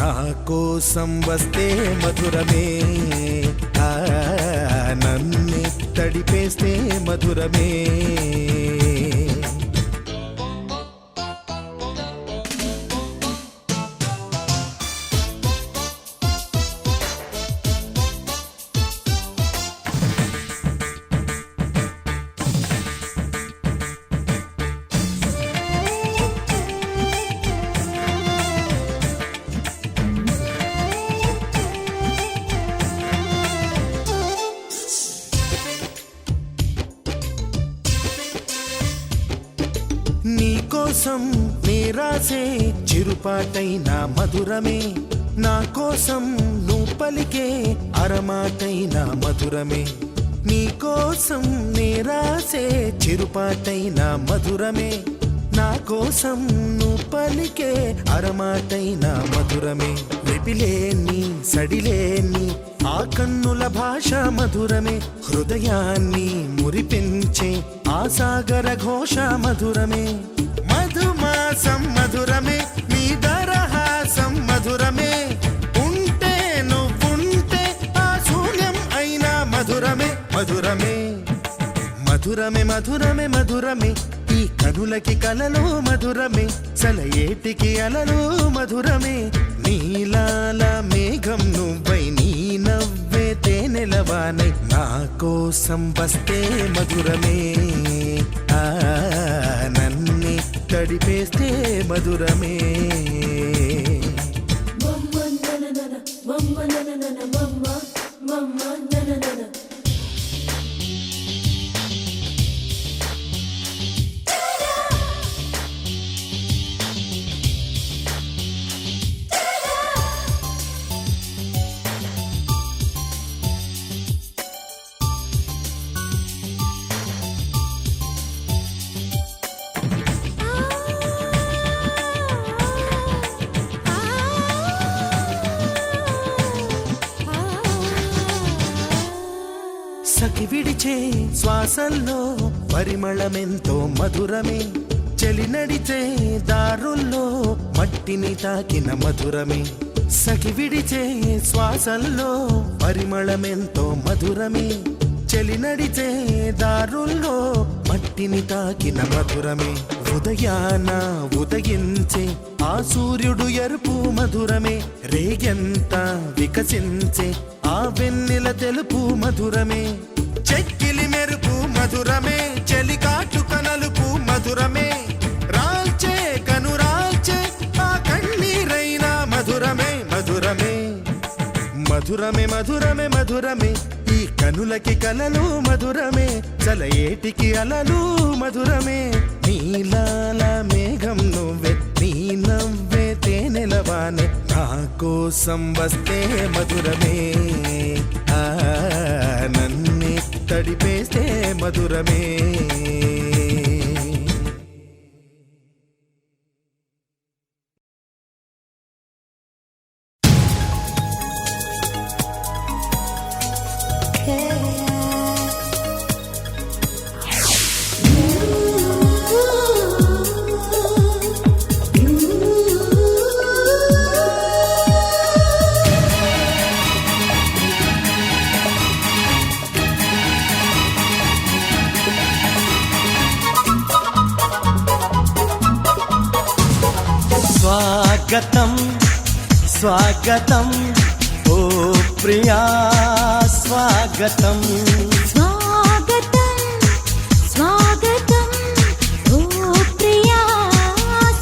నా కోసం వస్తే మధురమే, నన్ను తడిపేస్తే మధురమే. నీకోసం నేరాసే చిరుపాటైన మధురమే, నా కోసం నువ్వు పలికే అరమాటైన మధురమే. నీకోసం నేరాసే చిరుపాటైన మధురమే, నా కోసం నువ్వు పలికే అరమాటైన మధురమే. వెపిలేని సడిలేని ఆ కన్నుల భాష మధురమే, హృదయాన్ని మురిపించే ఆ సాగర ఘోష మధురమే. మధుమాసం మధురమే, నీ దరహాసం మధురమే, ఉంటే నువ్వుంటే ఆ శూన్యం అయినా మధురమే. మధురమే మధురమే మధురమే మధురమే, ఈ కనులకి కలలు మధురమే, సలయేటికి అలలు మధురమే. నీలాల మేఘం నువ్వై, నీ నవ్వే తేనెలవానై, నా కోసం వస్తే మధురమే, నన్ను తడిపేస్తే మధురమే. సఖి విడిచే శ్వాసల్లో పరిమళమెంతో మధురమే, చలి నడిచే దారుల్లో మట్టిని తాకిన మధురమే. సఖి విడిచే శ్వాసల్లో పరిమళమెంతో మధురమే, చలి నడిచే దారుల్లో మట్టిని తాకిన మధురమే. ఉదయాన ఉదయించే ఆ సూర్యుడు ఎరుపు మధురమే, రేగెంత వికసించే ఆ వెన్నెల తెలుపు మధురమే. చెక్కిలి మెరుపు మధురమే, చలి కాటుక నలుపు మధురమే, రాల్చే కనురాల్చే ఆ కన్నీరైన మధురమే. మధురమే మధురమే మధురమే మధురమే, ఈ కనులకి కలలు మధురమే, చలయేటికి అలలు మధురమే. నీలాల మేఘం నువ్వే, నీ నవ్వే తేనెలవానే, నా కోసం వస్తే మధురమే, నన్ను తడిపేస్తే మధురమే. స్వాగతం స్వాగతం ఓ ప్రియా స్వాగతం, స్వాగతం స్వాగతం ఓ ప్రియా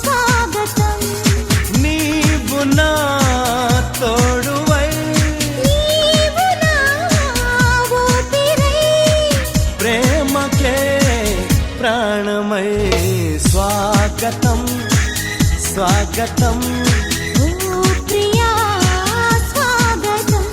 స్వాగతం. నీవు నా తోడువై, నీవు నా ఊపిరై, ప్రేమకే ప్రాణమై. స్వాగతం స్వాగతం ఓ ప్రియా స్వాగతం.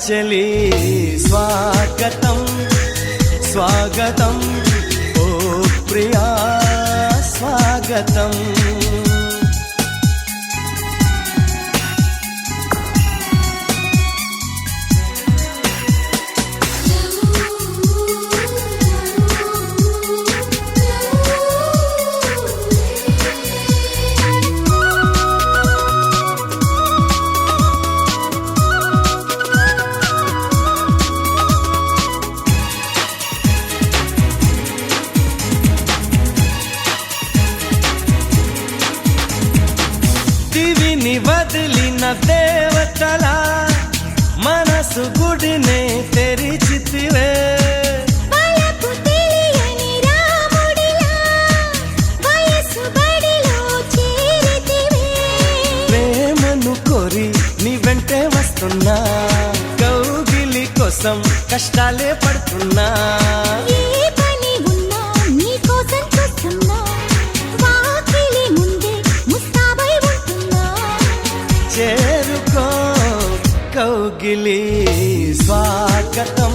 చలి స్వాగతం స్వాగతం ఓ ప్రియా స్వాగతం దివిని వదిలిన దేవతల మనసు గుడినే తెరిచితివే వలపు తెలియని రాముడిలా వయసు బడిలో చేరితివే ప్రేమను కోరి నీ వెంటే వస్తున్నా కౌగిలి కోసం కష్టాలే పడుతున్నా ఏ పని ఉన్నా నీ కోసం చూస్తున్నా వాకిలి ముందే ముస్తాబై ఉంటున్నా చేరుకో కౌగిలి స్వాగతం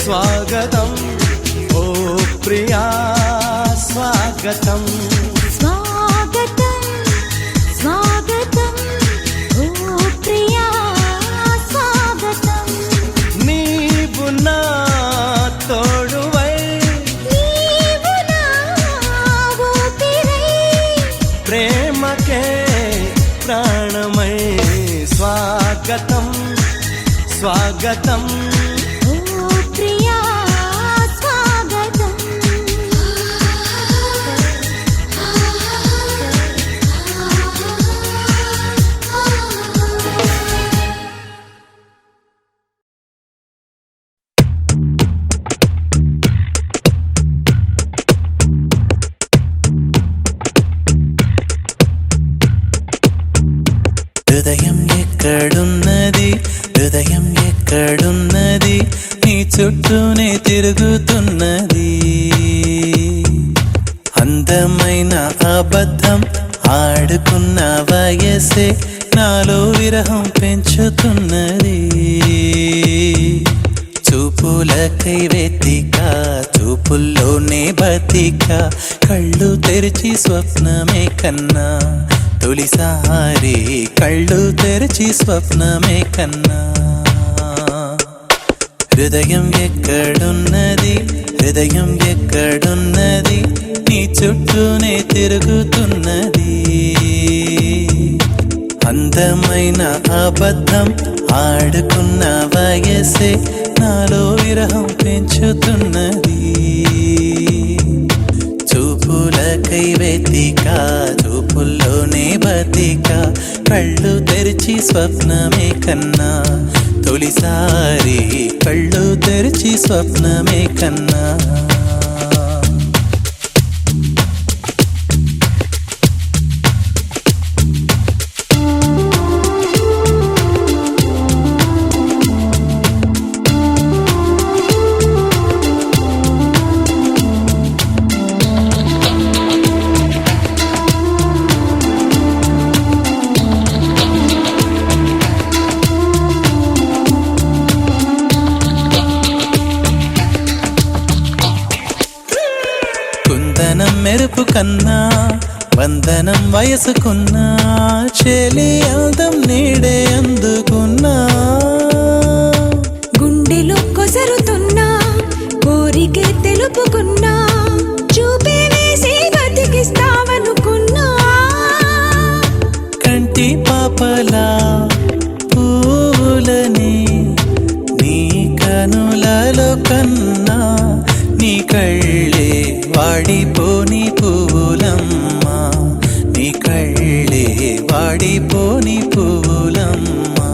స్వాగతం ఓ ప్రియా స్వాగతం స్వాగతం స్వాగతం ఓ ప్రియా స్వాగతం నీవు నా తోడువై నీవు నా ఊపిరై ప్రేమకే ప్రాణమై స్వాగతం స్వాగతం ఓ ప్రియా స్వాగతం హృదయం ఎక్కడున్నది హృదయం ఎక్కడున్నది నీ చుట్టూనే తిరుగుతున్నది అందమైన అబద్ధం ఆడుకున్న వయసే నాలో విరహం పెంచుతున్నది చూపులకై వెతిక చూపుల్లోనే బతిక కళ్ళు తెరిచి స్వప్నమే కన్నా తొలిసారి కళ్ళు తెరిచి స్వప్నమే కన్నా హృదయం ఎక్కడున్నది హృదయం ఎక్కడున్నది నీ చుట్టూనే తిరుగుతున్నది అందమైన అబద్ధం ఆడుకున్న వయసే నాలో విరహం పెంచుతున్నది చూపులకై వెతిక చూపుల్లోనే బతిక కళ్ళు తెరిచి స్వప్నమే కన్నా తొలిసారి కళ్ళు తెరిచి స్వప్నమే కన్నా మెరుపు కన్నా వందనం వయసుకున్నా చెలి అందం నీడే అందుకున్నా గుండెలో కొసరుతున్నా కోరికే తెలుపుకున్నా చూపే వేసి బతికిస్తావనుకున్నా కంటి పాపలా పూలని నీ కనులలో కన్నా నీ కళ్ళే వాడిపోని పూలమ్మా నీ కళ్ళే వాడిపోని పూలమ్మా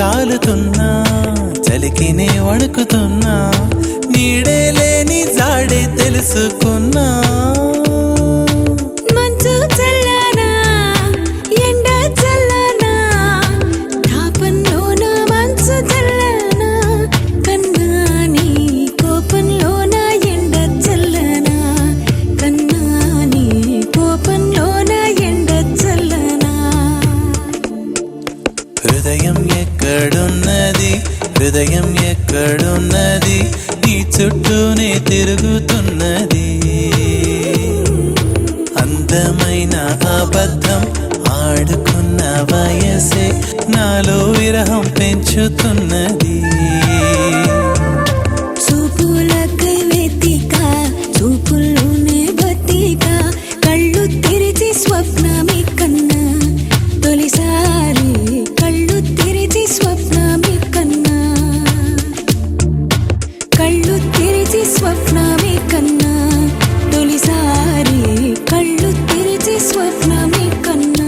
కాలుతున్నా చలికినే వణుకుతున్నా నీడే లేని జాడే తెలుసుకున్నా మంచు చల్లనా ఎండ చల్లనా తాపంలోన మంచు చల్లనా కన్నా నీ కోపంలోన ఎండ చల్లనా కన్నా నీ కోపంలోన ఎండ చల్లనా హృదయం ఎక్కడున్నది హృదయం ఎక్కడున్నది నీ చుట్టూనే తిరుగుతున్నది అందమైన అబద్ధం ఆడుకున్న వయసే నాలో విరహం పెంచుతున్నది చూపులకై వెతిక చూపుల్లోనే బతిక కళ్ళు తెరిచి స్వప్నమే కన్నా తొలిసారి కళ్ళు తెరిచి స్వప్నమే కన్నా కళ్ళు తెరిచి స్వప్నమే కన్నా తొలిసారి కళ్ళు తెరిచి స్వప్నమే కన్నా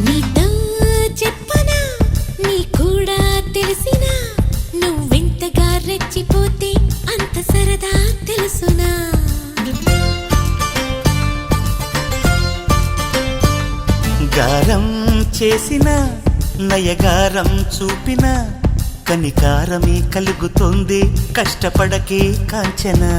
నీతో చెప్పనా నీ కూడా తెలిసినా నువ్వెంతగా రెచ్చిపోతే అంత సరదా తెలుసునా గారం చేసిన నయగారం చూపిన కనికారమే కలుగుతోంది కష్టపడకే కాంచనా